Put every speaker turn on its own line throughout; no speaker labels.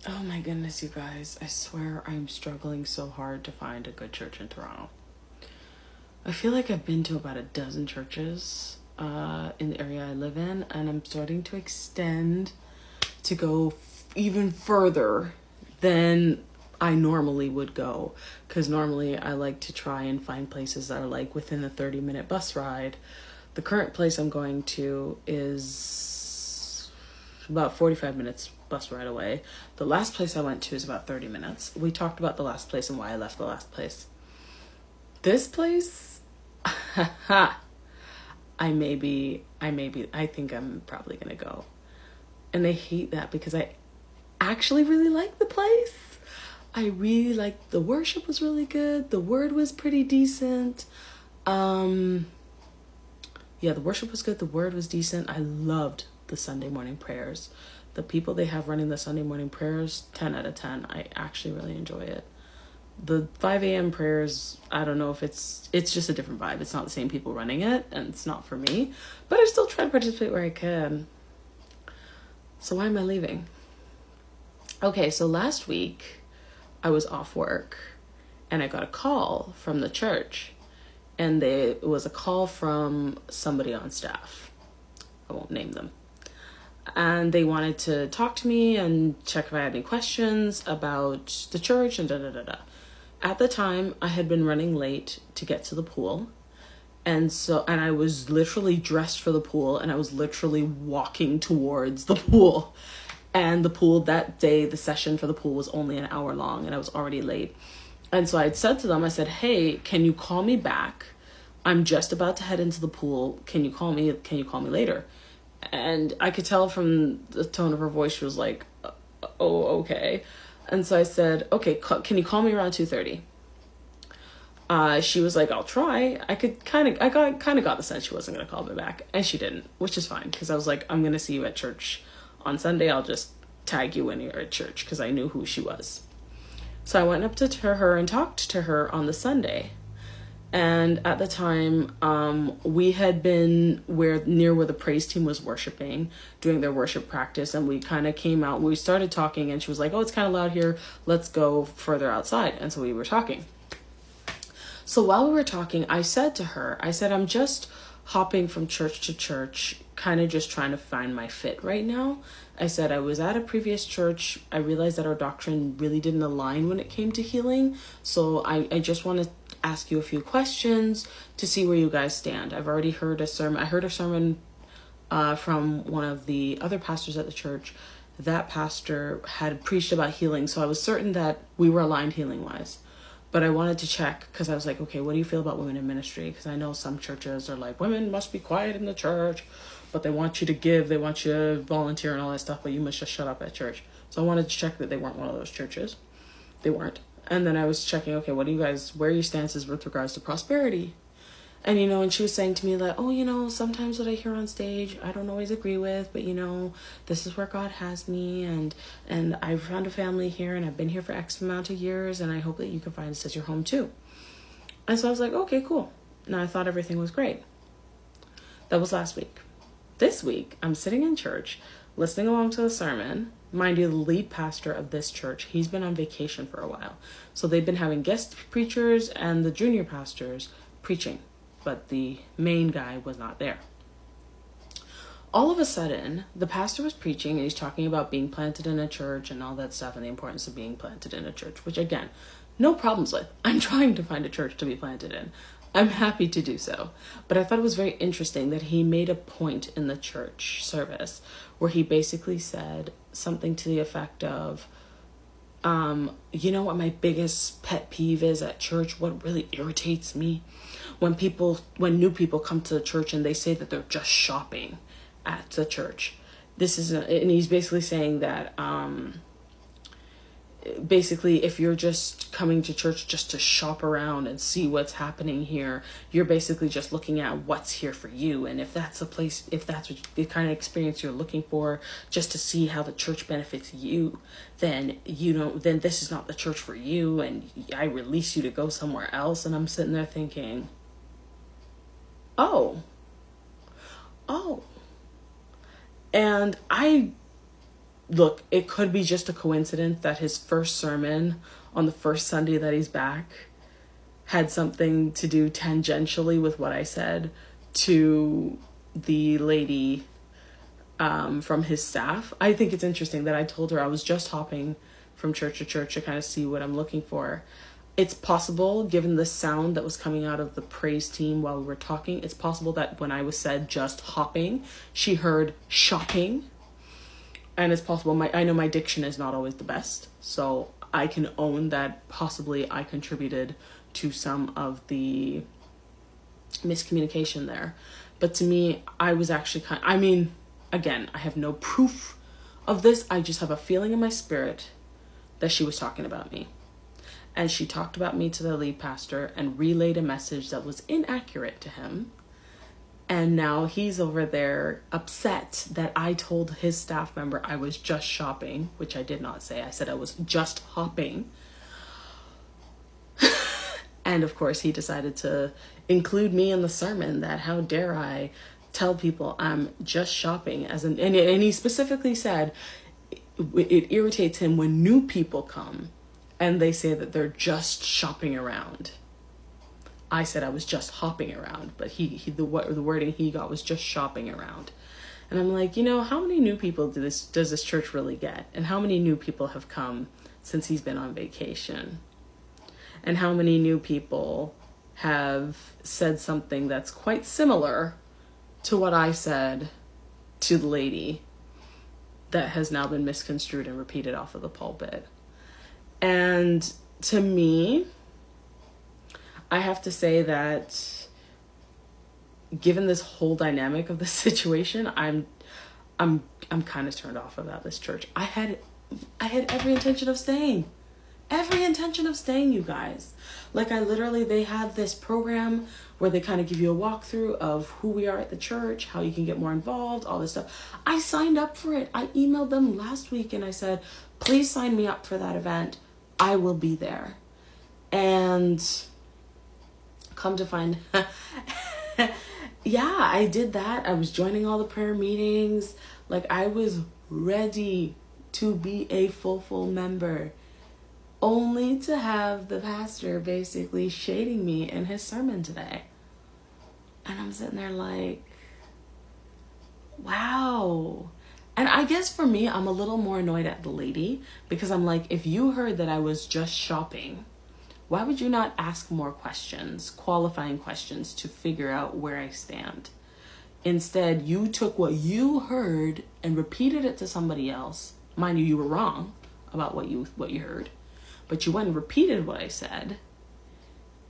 Oh my goodness, you guys. I swear I'm struggling so hard to find a good church in Toronto. I feel like I've been to about a dozen churches in the area I live in, and I'm starting to extend to go even further than I normally would go. Because normally I like to try and find places that are like within a 30-minute bus ride. The current place I'm going to is about 45 minutes bus ride away. The last place I went to is about 30 minutes. We talked about the last place and why I left the last place. This place, I think I'm probably going to go. And I hate that because I actually really like the place. I really liked the worship was really good. The word was pretty decent. The worship was good. The word was decent. I loved the Sunday morning prayers. The people they have running the Sunday morning prayers, 10 out of 10. I actually really enjoy it. The 5 a.m. prayers, I don't know if it's just a different vibe. It's not the same people running it, and it's not for me. But I still try to participate where I can. So why am I leaving? Okay, so last week I was off work and I got a call from the church, and it was a call from somebody on staff. I won't name them. And they wanted to talk to me and check if I had any questions about the church and da-da-da-da. At the time, I had been running late to get to the pool. And I was literally dressed for the pool, and I was literally walking towards the pool. And the pool that day, the session for the pool was only an hour long, and I was already late. And so I had said to them, I said, hey, can you call me back? I'm just about to head into the pool. Can you call me later? And I could tell from the tone of her voice, she was like, oh, okay. And so I said, okay, can you call me around 2:30? She was like, I'll try. I kind of got the sense she wasn't going to call me back. And she didn't, which is fine. Because I was like, I'm going to see you at church on Sunday. I'll just tag you when you're at church, because I knew who she was. So I went up to her and talked to her on the Sunday. And at the time, we had been near where the praise team was worshiping, doing their worship practice. And we kind of came out, we started talking, and she was like, oh, it's kind of loud here. Let's go further outside. And so we were talking. So while we were talking, I said to her, I'm just hopping from church to church, kind of just trying to find my fit right now. I said, I was at a previous church. I realized that our doctrine really didn't align when it came to healing. So I just want to ask you a few questions to see where you guys stand. I've already heard a sermon. I heard a sermon from one of the other pastors at the church. That pastor had preached about healing. So I was certain that we were aligned healing-wise. But I wanted to check, because I was like, okay, what do you feel about women in ministry? Because I know some churches are like, women must be quiet in the church, but they want you to give, they want you to volunteer and all that stuff, but you must just shut up at church. So I wanted to check that they weren't one of those churches. They weren't. And then I was checking, okay, where are your stances with regards to prosperity? And, and she was saying to me that, sometimes what I hear on stage, I don't always agree with, but, this is where God has me, and I've found a family here, and I've been here for X amount of years, and I hope that you can find this as your home too. And so I was like, okay, cool. And I thought everything was great. That was last week. This week, I'm sitting in church, listening along to the sermon. Mind you, the lead pastor of this church, he's been on vacation for a while. So they've been having guest preachers and the junior pastors preaching, but the main guy was not there. All of a sudden, the pastor was preaching, and he's talking about being planted in a church and all that stuff, and the importance of being planted in a church, which again, no problems with. I'm trying to find a church to be planted in. I'm happy to do so. But I thought it was very interesting that he made a point in the church service where he basically said something to the effect of, you know what my biggest pet peeve is at church? What really irritates me? When new people come to the church and they say that they're just shopping at the church. And he's basically saying that, basically, if you're just coming to church just to shop around and see what's happening here, you're basically just looking at what's here for you. And if that's what the kind of experience you're looking for, just to see how the church benefits you, then then this is not the church for you, and I release you to go somewhere else. And I'm sitting there thinking, oh, and I look, it could be just a coincidence that his first sermon on the first Sunday that he's back had something to do tangentially with what I said to the lady from his staff. I think it's interesting that I told her I was just hopping from church to church to kind of see what I'm looking for. It's possible, given the sound that was coming out of the praise team while we were talking, it's possible that when I was said just hopping, she heard shopping. And it's possible, I know my diction is not always the best, so I can own that possibly I contributed to some of the miscommunication there. But to me, I was actually again, I have no proof of this. I just have a feeling in my spirit that she was talking about me. And she talked about me to the lead pastor and relayed a message that was inaccurate to him. And now he's over there upset that I told his staff member I was just shopping, which I did not say. I said I was just hopping. And of course, he decided to include me in the sermon, that how dare I tell people I'm just shopping, and he specifically said it irritates him when new people come and they say that they're just shopping around. I said I was just hopping around, but the wording he got was just shopping around. And I'm like, how many new people does this church really get? And how many new people have come since he's been on vacation? And how many new people have said something that's quite similar to what I said to the lady that has now been misconstrued and repeated off of the pulpit? And to me, I have to say that given this whole dynamic of the situation, I'm kind of turned off about this church. I had every intention of staying. Every intention of staying, you guys. Like, they had this program where they kind of give you a walkthrough of who we are at the church, how you can get more involved, all this stuff. I signed up for it. I emailed them last week and I said, please sign me up for that event. I will be there. And come to find, yeah, I did that. I was joining all the prayer meetings. Like, I was ready to be a full member, only to have the pastor basically shading me in his sermon today. And I'm sitting there like, wow. And I guess for me, I'm a little more annoyed at the lady, because I'm like, if you heard that I was just shopping, why would you not ask more questions, qualifying questions, to figure out where I stand? Instead, you took what you heard and repeated it to somebody else. Mind you, you were wrong about what you heard, but you went and repeated what I said.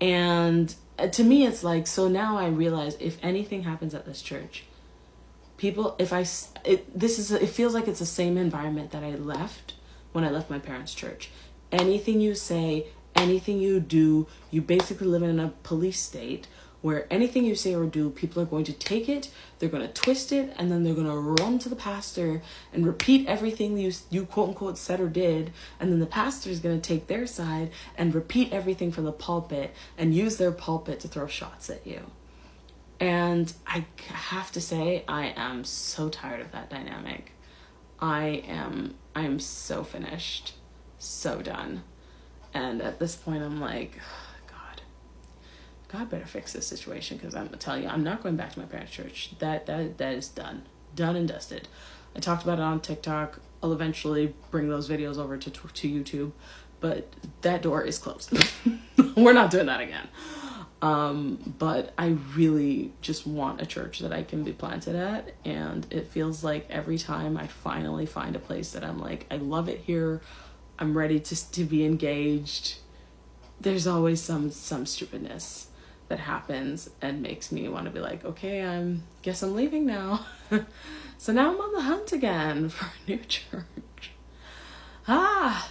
And to me, it's like, so now I realize if anything happens at this church, people, it feels like it's the same environment that I left when I left my parents' church. Anything you say, anything you do, you basically live in a police state where anything you say or do, people are going to take it, they're going to twist it, and then they're going to run to the pastor and repeat everything you quote unquote said or did, and then the pastor is going to take their side and repeat everything from the pulpit and use their pulpit to throw shots at you. And I have to say, I am so tired of that dynamic. I am so finished, so done. And at this point, I'm like, God better fix this situation, because I'm telling you, I'm not going back to my parents' church. That is done and dusted. I talked about it on TikTok. I'll eventually bring those videos over to YouTube, but that door is closed. We're not doing that again. But I really just want a church that I can be planted at, and it feels like every time I finally find a place that I'm like, I love it here, I'm ready to be engaged, there's always some stupidness that happens and makes me want to be like, okay, guess I'm leaving now. So now I'm on the hunt again for a new church. God,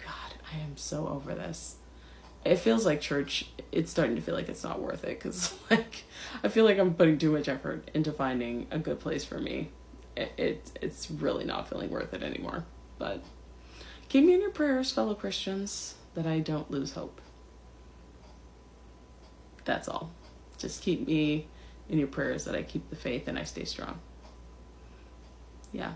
I am so over this. It feels like church, it's starting to feel like it's not worth it, because like, I feel like I'm putting too much effort into finding a good place for me. It's really not feeling worth it anymore. But keep me in your prayers, fellow Christians, that I don't lose hope. That's all. Just keep me in your prayers that I keep the faith and I stay strong. Yeah.